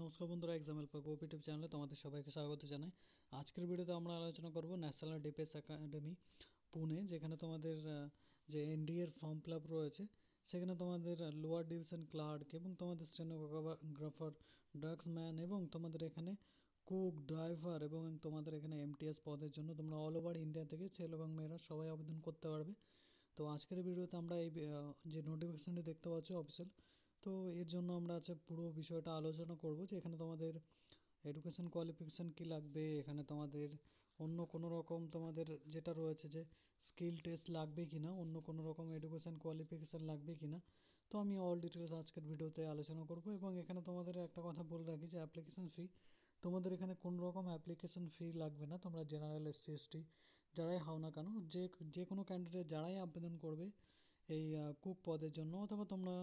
নমস্কার বন্ধুরা, exam helper গোপ YouTube চ্যানেলে তোমাদের সবাইকে স্বাগত জানাই। আজকের ভিডিওতে আমরা আলোচনা করব ন্যাশনাল ডিফেন্স একাডেমি পুনে, যেখানে তোমাদের যে এনডিএর ফর্ম ফিল আপ রয়েছে, সেখানে তোমাদের লোয়ার ডিভিশন ক্লার্ক এবং তোমাদের স্টেনোগ্রাফার, ড্রাগসম্যান এবং তোমাদের এখানে কুক, ড্রাইভার এবং তোমাদের এখানে এমটিএস পদের জন্য তোমরা অল ওভার ইন্ডিয়া থেকে ছেলে এবং মেয়েরা সবাই আবেদন করতে পারবে। তো আজকের ভিডিওতে আমরা এই যে নোটিফিকেশানটি দেখতে পাচ্ছ অফিসিয়াল, তো এর জন্য আমরা পুরো বিষয়টা আলোচনা করব যে এখানে তোমাদের এডুকেশন কোয়ালিফিকেশান কী লাগবে, এখানে তোমাদের অন্য কোনো রকম তোমাদের যেটা রয়েছে যে স্কিল টেস্ট লাগবে কি না, অন্য কোনো রকম এডুকেশান কোয়ালিফিকেশান লাগবে কি না। তো আমি অল ডিটেলস আজকের ভিডিওতে আলোচনা করব এবং এখানে তোমাদের একটা কথা বলে রাখি যে অ্যাপ্লিকেশান ফি, তোমাদের এখানে কোনো রকম অ্যাপ্লিকেশান ফি লাগবে না। তোমরা জেনারেল, এসসি, এসটি যারাই হও না কেন, যে কোনো ক্যান্ডিডেট যারাই আবেদন করবে এই কুক পদের জন্য অথবা তোমরা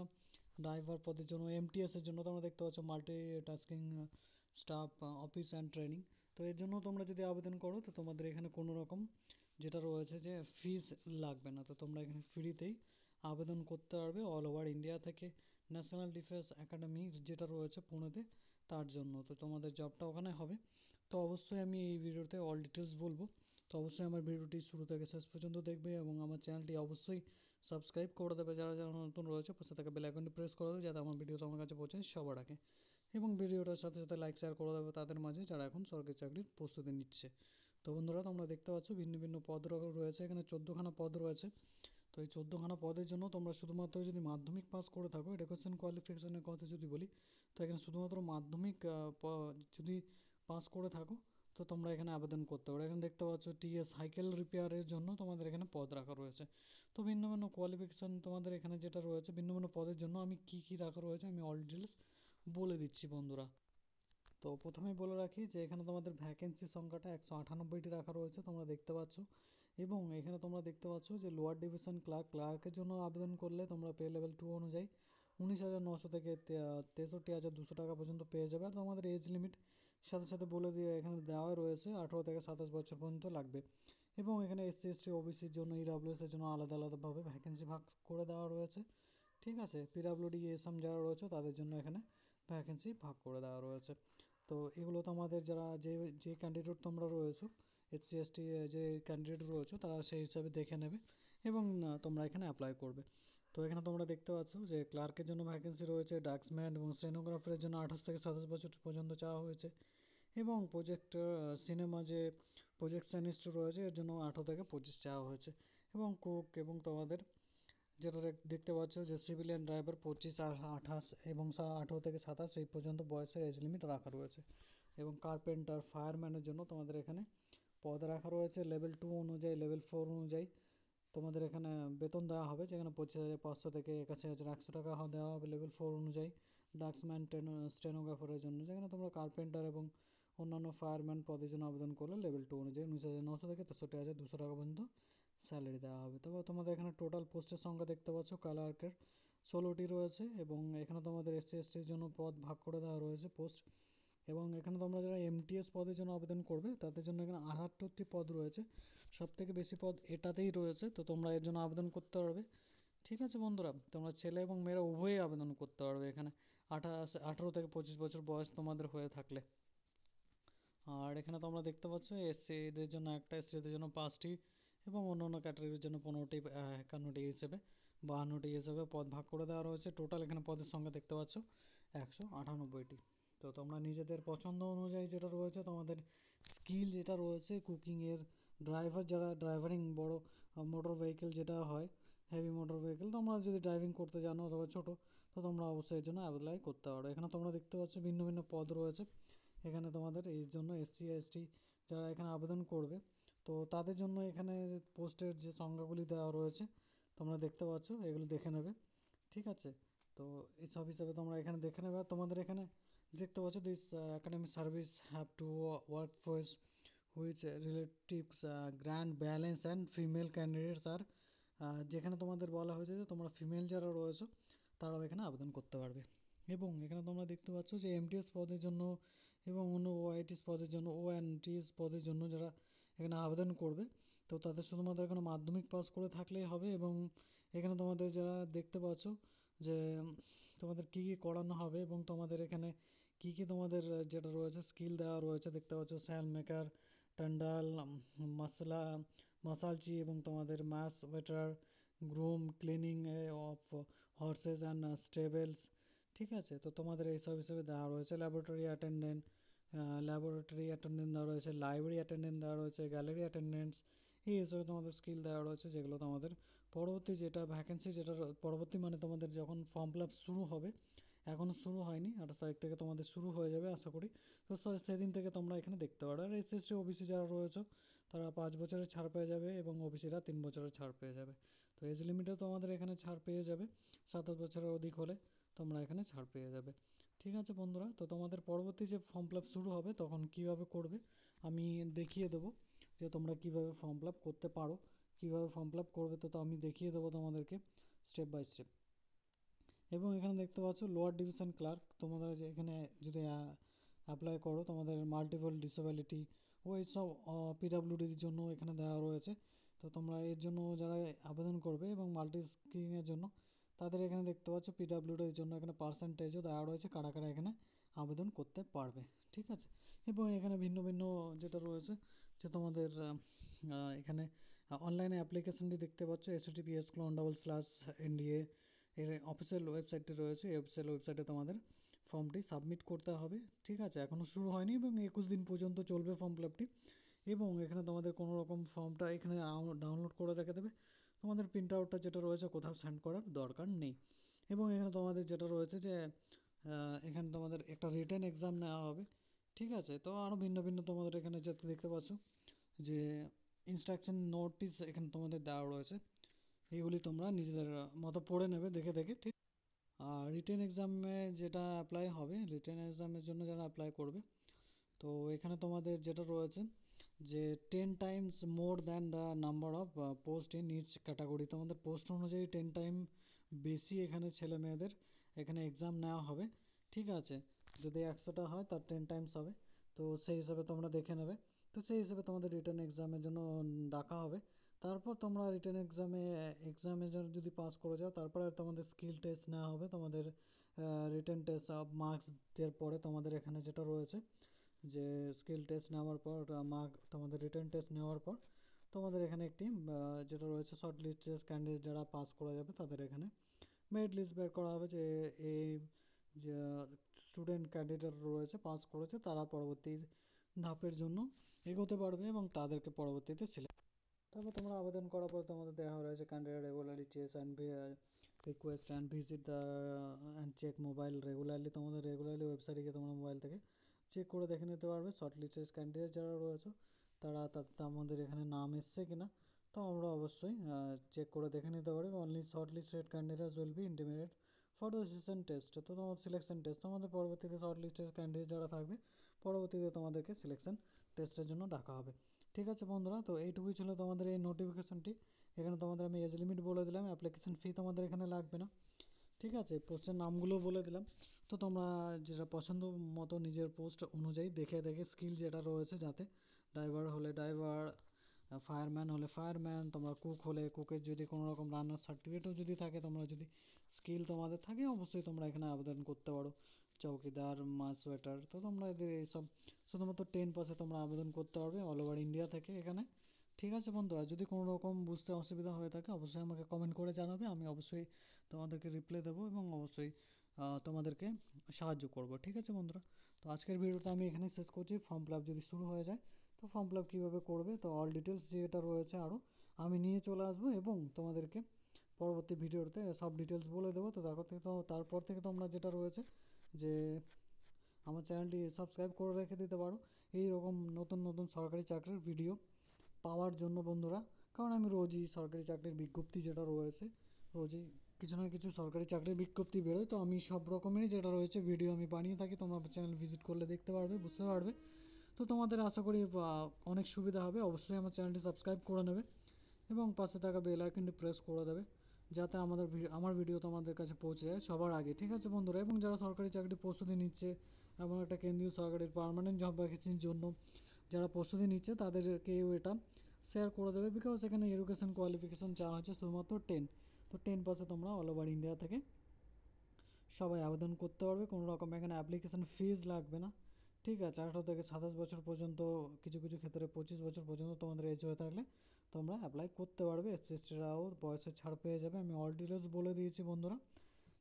ড্রাইভার পদের জন্য, এমটিএস এর জন্য, তোমরা দেখতে পাচ্ছ multi tasking staff office and training, তো এর জন্য তোমরা যদি আবেদন করো তো তোমাদের এখানে কোনো রকম যেটা রয়েছে যে ফিস লাগবে না। তো তোমরা এখানে ফ্রিতেই আবেদন করতে পারবে অল ওভার ইন্ডিয়া থেকে ন্যাশনাল ডিফেন্স একাডেমি যেটা রয়েছে পুনেতে, তার জন্য। তো তোমাদের জবটা ওখানে হবে। তো অবশ্যই আমি এই ভিডিওতে অল ডিটেলস বলবো। তো অবশ্যই আমার ভিডিওটি শুরু থেকে শেষ পর্যন্ত দেখবে এবং আমার চ্যানেলটি অবশ্যই সাবস্ক্রাইব করে দেবে যারা যারা নতুন রয়েছে, পাশে থাকা বেল আইকনটি প্রেস করে দেবে যাতে আমার ভিডিও তোমার কাছে পৌঁছায় সবার আগে, এবং ভিডিওটার সাথে সাথে লাইক শেয়ার করে দেবে তাদের মাঝে যারা এখন সরকারি চাকরির প্রস্তুতি নিচ্ছে। তো বন্ধুরা, তোমরা দেখতে পাচ্ছ ভিন্ন ভিন্ন পদ রয়েছে, এখানে 14খানা পদ রয়েছে। তো এই 14খানা পদের জন্য তোমরা শুধুমাত্র যদি মাধ্যমিক পাস করে থাকো, এডুকেশন কোয়ালিফিকেশানের কথা যদি বলি, তো এখানে শুধুমাত্র মাধ্যমিক যদি পাস করে থাকো তো তোমরা এখানে আবেদন করতে পারো। এখানে দেখতে পাচ্ছ টিএস সাইকেল রিপেয়ারের জন্য তোমাদের এখানে পদ রাখা রয়েছে। তো ভিন্ন ভিন্ন কোয়ালিফিকেশান তোমাদের এখানে যেটা রয়েছে, ভিন্ন ভিন্ন পদের জন্য আমি কী রাখা রয়েছে আমি অল ডিটেলস বলে দিচ্ছি বন্ধুরা। তো প্রথমেই বলে রাখি যে এখানে তোমাদের ভ্যাকেন্সি সংখ্যাটা 198টি রাখা রয়েছে, তোমরা দেখতে পাচ্ছ। এবং এখানে তোমরা দেখতে পাচ্ছ যে লোয়ার ডিভিশন ক্লার্কের জন্য আবেদন করলে তোমরা পে লেভেল 2 অনুযায়ী 19,900 থেকে 63,200 টাকা পর্যন্ত পেয়ে যাবে। আর তোমাদের এজ লিমিট সাথে সাথে বলে দিয়ে এখানে দেওয়া রয়েছে 18 থেকে 27 বছর পর্যন্ত লাগবে। এবং এখানে এসসি, এসটি, ওবিসির জন্য, ইডাব্লিউএস এর জন্য আলাদা আলাদাভাবে ভ্যাকেন্সি ভাগ করে দেওয়া রয়েছে। ঠিক আছে, পিডাব্লিউডি, এসএম যারা রয়েছে তাদের জন্য এখানে ভ্যাকেন্সি ভাগ করে দেওয়া রয়েছে। তো এগুলো তোমাদের যারা যে যে ক্যান্ডিডেট তোমরা রয়েছো, এসসি, এসটি যে ক্যান্ডিডেট রয়েছে তারা সেই হিসাবে দেখে নেবে এবং তোমরা এখানে অ্যাপ্লাই করবে। তো এখানে তোমরা দেখতে পাচ্ছ যে ক্লার্কের জন্য ভ্যাকেন্সি রয়েছে, ডাক্সম্যান এবং স্টেনোগ্রাফারের জন্য 28 থেকে 27 বছর পর্যন্ত চাওয়া হয়েছে। এবং প্রজেক্টর সিনেমা যে প্রজেকশনিস্ট রয়েছে এর জন্য 18 থেকে 25 চাওয়া হয়েছে। এবং কুক এবং তোমাদের যেটা দেখতে পাচ্ছ যে সিভিলিয়ান ড্রাইভার 25 আর 28 এবং 18 থেকে 27 এই পর্যন্ত বয়সের এজ লিমিট রাখা রয়েছে। এবং কার্পেন্টার, ফায়ারম্যানের জন্য তোমাদের এখানে পদ রাখা রয়েছে লেভেল 2 অনুযায়ী, লেভেল 4 অনুযায়ী তোমাদের এখানে বেতন দেওয়া হবে, যেখানে 25,500 থেকে 81,100 টাকা দেওয়া হবে লেভেল 4 অনুযায়ী। ডাক্সম্যান, স্টেনোগ্রাফারের জন্য, যেখানে তোমরা কার্পেন্টার এবং অন্যান্য ফায়ারম্যান পদের জন্য আবেদন করলে লেভেল 2 অনুযায়ী 19,900 থেকে 63,200 টাকা পর্যন্ত স্যালারি দেওয়া হবে। তবে তোমাদের এখানে টোটাল পোস্টের সংখ্যা দেখতে পাচ্ছ ক্লার্কের 16টি রয়েছে। এবং এখানে তোমাদের এসসি, এসটির জন্য পদ ভাগ করে দেওয়া রয়েছে পোস্ট। এবং এখানে তোমরা যারা এমটিএস পদের জন্য আবেদন করবে তাদের জন্য এখানে 78টি পদ রয়েছে, সব থেকে বেশি পদ এটাতেই রয়েছে। তো তোমরা এর জন্য আবেদন করতে পারবে। ঠিক আছে বন্ধুরা, তোমরা ছেলে এবং মেয়েরা উভয়ই আবেদন করতে পারবে এখানে 18 থেকে 25 বছর বয়স তোমাদের হয়ে থাকলে। আর এখানে তোমরা দেখতে পাচ্ছ এসসিদের জন্য একটা, এসটিদের জন্য 5টি এবং অন্য ক্যাটাগরির জন্য 15টি, 51টি হিসেবে 52টি হিসেবে পদ ভাগ করে দেওয়া রয়েছে। টোটাল এখানে পদের সংখ্যা দেখতে পাচ্ছ 198টি। তো তোমরা নিজেদের পছন্দ অনুযায়ী যেটা রয়েছে তোমাদের স্কিল যেটা রয়েছে কুকিংয়ের, ড্রাইভার যারা ড্রাইভারিং বড় মোটর ভেহিকেল যেটা হয়, হেভি মোটর ভেহিকেল, তোমরা যদি ড্রাইভিং করতে জানো অথবা ছোটো, তো তোমরা অবশ্যই এর জন্য অ্যাপ্লাই করতে পারো। এখানে তোমরা দেখতে পাচ্ছ ভিন্ন ভিন্ন পদ রয়েছে। এখানে তোমাদের এর জন্য এসসি, এসটি যারা এখানে আবেদন করবে তো তাদের জন্য এখানে পোস্টের যে সংখ্যাগুলি দেওয়া রয়েছে তোমরা দেখতে পাচ্ছ, এগুলো দেখে নেবে। ঠিক আছে, তো এইসব হিসাবে তোমরা এখানে দেখে নেবে। আর তোমাদের এখানে দেখতে পাচ্ছ this academic service have to work force which relatives grand balance and female candidates are, যেখানে তোমাদের বলা হয়েছে যে তোমরা ফিমেল যারা রয়েছে তারাও এখানে আবেদন করতে পারবে। এবং এখানে তোমরা দেখতে পাচ্ছ যে এমটিএস পদের জন্য এবং অন্য ওআইটিএস পদের জন্য, ওএনটিএস পদের জন্য যারা এখানে আবেদন করবে তো তাদের শুধুমাত্র এখানে মাধ্যমিক পাস করে থাকলেই হবে। এবং এখানে তোমাদের যারা দেখতে পাচ্ছ যে তোমাদের কী কী করানো হবে এবং তোমাদের এখানে কী কী তোমাদের যেটা রয়েছে স্কিল দেওয়া রয়েছে দেখতে পাচ্ছ, স্যাল মেকার, টান্ডাল, মশলা মশালচি এবং তোমাদের মাস waiter, groom, cleaning of horses and stables. ঠিক আছে, তো তোমাদের এইসব হিসেবে দেওয়া রয়েছে। ল্যাবরেটরি অ্যাটেন্ডেন্ট দেওয়া রয়েছে, লাইব্রেরি অ্যাটেন্ডেন্ট দেওয়া রয়েছে, গ্যালারি অ্যাটেন্ডেন্স, এই হিসেবে তোমাদের স্কিল দেওয়া রয়েছে, যেগুলো তোমাদের পরবর্তী যেটা ভ্যাকেন্সি, যেটা পরবর্তী মানে তোমাদের যখন ফর্ম ফিল আপ শুরু হবে, এখনও শুরু হয়নি, 28 তারিখ থেকে তোমাদের শুরু হয়ে যাবে আশা করি। তো সেদিন থেকে তোমরা এখানে দেখতে পারো। আর এসএসটি ওবিসি যারা রয়েছে তারা 5 বছরের ছাড় পেয়ে যাবে এবং ওবিসিরা 3 বছরের ছাড় পেয়ে যাবে। তো এজ লিমিটেও তোমাদের এখানে ছাড় পেয়ে যাবে, 27 বছরের অধিক হলে তোমরা এখানে ছাড় পেয়ে যাবে। ঠিক আছে বন্ধুরা, তো তোমাদের পরবর্তী যে ফর্ম ফিল আপ শুরু হবে তখন কীভাবে করবে আমি দেখিয়ে দেবো, যে তোমরা কীভাবে ফর্ম ফিল আপ করতে পারো, কীভাবে ফর্ম ফিল আপ করবে, তো আমি দেখিয়ে দেবো তোমাদেরকে স্টেপ বাই স্টেপ। এবং এখানে দেখতে পাচ্ছ লোয়ার ডিভিশন ক্লার্ক, তোমাদের যে এখানে যদি অ্যাপ্লাই করো, তোমাদের মাল্টিপল ডিসেবিলিটি ও এইসব পিডাব্লিউডির জন্য এখানে দেওয়া রয়েছে। তো তোমরা এর জন্য যারা আবেদন করবে এবং মাল্টি স্কিলিংয়ের জন্য, তাদের এখানে দেখতে পাচ্ছ পিডাব্লিউডির জন্য এখানে পার্সেন্টেজও দেওয়া রয়েছে, কারা কারা এখানে আবেদন করতে পারবে। ঠিক আছে, এবং এখানে ভিন্ন ভিন্ন যেটা রয়েছে, যে তোমাদের এখানে অনলাইনে অ্যাপ্লিকেশনটি দেখতে পাচ্ছ, https://nda এর অফিসিয়াল ওয়েবসাইটটি রয়েছে, এই অফিসিয়াল ওয়েবসাইটে তোমাদের ফর্মটি সাবমিট করতে হবে। ঠিক আছে, এখনও শুরু হয়নি এবং 21 দিন পর্যন্ত চলবে ফর্ম ফিল আপটি। এবং এখানে তোমাদের কোনো রকম ফর্মটা এখানে ডাউনলোড করে রেখে দেবে, তোমাদের প্রিন্ট আউটটা যেটা রয়েছে কোথাও সেন্ড করার দরকার নেই। এবং এখানে তোমাদের যেটা রয়েছে যে এখানে তোমাদের একটা রিটেন এক্সাম নেওয়া হবে। ঠিক আছে, তো আরও ভিন্ন ভিন্ন তোমাদের এখানে যেতে দেখতে পাচ্ছ যে ইনস্ট্রাকশন নোটিস এখানে তোমাদের দেওয়া রয়েছে, এইগুলি তোমরা নিজেদের মতো পড়ে নেবে দেখে দেখে। ঠিক, আর রিটেন এক্সামে যেটা অ্যাপ্লাই হবে, রিটেন এক্সামের জন্য যারা অ্যাপ্লাই করবে, তো এখানে তোমাদের যেটা রয়েছে যে 10 times more than the number of post in each category, তোমাদের পোস্ট অনুযায়ী 10 টাইম বেশি এখানে ছেলে মেয়েদের এখানে এক্সাম নেওয়া হবে। ঠিক আছে, যদি 100টা হয় তার 10 টাইমস হবে, তো সেই হিসাবে তোমরা দেখে নেবে। তো সেই হিসাবে তোমাদের রিটেন এক্সামের জন্য ডাকা হবে। তারপর তোমরা রিটেন এক্সামে যদি পাস করে যাও, তারপরে তোমাদের স্কিল টেস্ট নেওয়া হবে। তোমাদের রিটেন টেস্ট অফ মার্কস দেওয়ার পরে তোমাদের এখানে যেটা রয়েছে যে স্কিল টেস্ট নেওয়ার পর তোমাদের রিটেন টেস্ট নেওয়ার পর তোমাদের এখানে একটি যেটা রয়েছে শর্ট লিস্টেড ক্যান্ডিডেট যারা পাস করা যাবে তাদের এখানে মেরিট লিস্ট বের করা হবে, যে এই যে স্টুডেন্ট ক্যান্ডিডেট রয়েছে পাস করেছে তারা পরবর্তী ধাপের জন্য এগোতে পারবে এবং তাদেরকে পরবর্তীতে সিলেক্ট। তারপর তোমরা আবেদন করার পর তোমাদের দেওয়া রয়েছে candidate regularly chase and request and visit the and check mobile regularly, তোমাদের রেগুলারলি ওয়েবসাইটে গিয়ে তোমরা মোবাইল থেকে চেক করে দেখে নিতে পারবে শর্ট লিস্টেড ক্যান্ডিডেট যারা রয়েছে আমাদের এখানে নাম এসছে কিনা। তো আমরা অবশ্যই চেক করে দেখে নিতে পারি। Only short listed candidates will be intimated for the selection test, তো তোমার সিলেকশন টেস্ট তোমাদের পরবর্তীতে শর্ট লিস্টেড ক্যান্ডিডেট যারা থাকবে পরবর্তীতে তোমাদেরকে সিলেকশন টেস্টের জন্য ডাকা হবে। ঠিক আছে বন্ধুরা, তো এইটুকুই ছিল তোমাদের এই নোটিফিকেশনটি। এখানে তোমাদের আমি এজ লিমিট বলে দিলাম, অ্যাপ্লিকেশন ফি তোমাদের এখানে লাগবে না। ঠিক আছে, পোস্টের নামগুলো বলে দিলাম। তো তোমরা যেটা পছন্দ মতো নিজের পোস্ট অনুযায়ী দেখে দেখে স্কিল যেটা রয়েছে, যাতে ড্রাইভার হলে ড্রাইভার, ফায়ারম্যান হলে ফায়ারম্যান, তোমরা কুক হলে কুকের যদি কোনো রকম রান্নার সার্টিফিকেটও যদি থাকে, তোমরা যদি স্কিল তোমাদের থাকে অবশ্যই তোমরা এখানে আবেদন করতে পারো। চৌকিদার, মাছ ওয়েটার, তো তোমরা এদের এইসব শুধুমাত্র 10 পাসে তোমরা আবেদন করতে পারবে অল ওভার ইন্ডিয়া থেকে এখানে। ঠিক আছে বন্ধুরা, যদি কোনো রকম বুঝতে অসুবিধা হয়ে থাকে অবশ্যই আমাকে কমেন্ট করে জানাবে, আমি অবশ্যই তোমাদেরকে রিপ্লাই দেবো এবং অবশ্যই তোমাদেরকে সাহায্য করব। ঠিক আছে বন্ধুরা, তো আজকের ভিডিওটা আমি এখানেই শেষ করছি। ফর্ম ফিল আপ যদি শুরু হয়ে যায় তো ফর্ম ফিল আপ কীভাবে করবে, তো অল ডিটেলস যেটা রয়েছে আরও আমি নিয়ে চলে আসবো এবং তোমাদেরকে পরবর্তী ভিডিওতে সব ডিটেলস বলে দেবো। তো দেখো, তো তারপর থেকে তোমরা যেটা রয়েছে যে আমার চ্যানেলটি সাবস্ক্রাইব করে রেখে দিতে পারো এই রকম নতুন নতুন সরকারি চাকরির ভিডিও পাওয়ার জন্য বন্ধুরা। কারণ আমি রোজই সরকারি চাকরির বিজ্ঞপ্তি যেটা রয়েছে, রোজই কিছু না কিছু সরকারি চাকরির বিজ্ঞপ্তি বেরোয়, তো আমি সব রকমেরই যেটা রয়েছে ভিডিও আমি বানিয়ে থাকি, তোমরা চ্যানেল ভিজিট করলে দেখতে পারবে, বুঝতে পারবে। তো তোমাদের আশা করি অনেক সুবিধা হবে। অবশ্যই আমার চ্যানেলটি সাবস্ক্রাইব করে নেবে এবং পাশে থাকা বেল আইকনটি প্রেস করে দেবে, যাতে আমার ভিডিও তোমাদের কাছে পৌঁছে যায় সবার আগে। ঠিক আছে বন্ধুরা, এবং যারা সরকারি চাকরি প্রস্তুতি নিচ্ছে, এমন একটা কেন্দ্রীয় সরকারের পার্মানেন্ট জব ভ্যাকেন্সির জন্য যারা প্রস্তুতি নিচ্ছে তাদেরকেও এটা শেয়ার করে দেবে, বিকজ এখানে এডুকেশন কোয়ালিফিকেশান চাওয়া হচ্ছে শুধুমাত্র 10। তো 10 পাসে তোমরা অল ওভার ইন্ডিয়া থেকে সবাই আবেদন করতে পারবে, কোনো রকম এখানে অ্যাপ্লিকেশন ফিজ লাগবে না। ঠিক আছে, 18 থেকে 27 বছর পর্যন্ত, কিছু কিছু ক্ষেত্রে 25 বছর পর্যন্ত তোমাদের এজ হয়ে থাকলে তোমরা অ্যাপ্লাই করতে পারবে। এসসি এসটিরাও বয়সের ছাড় পেয়ে যাবে, আমি অল ডিটেলস বলে দিয়েছি বন্ধুরা।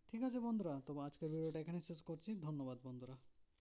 ঠিক আছে বন্ধুরা, তো আজকের ভিডিওটা এখানে শেষ করছি, ধন্যবাদ বন্ধুরা।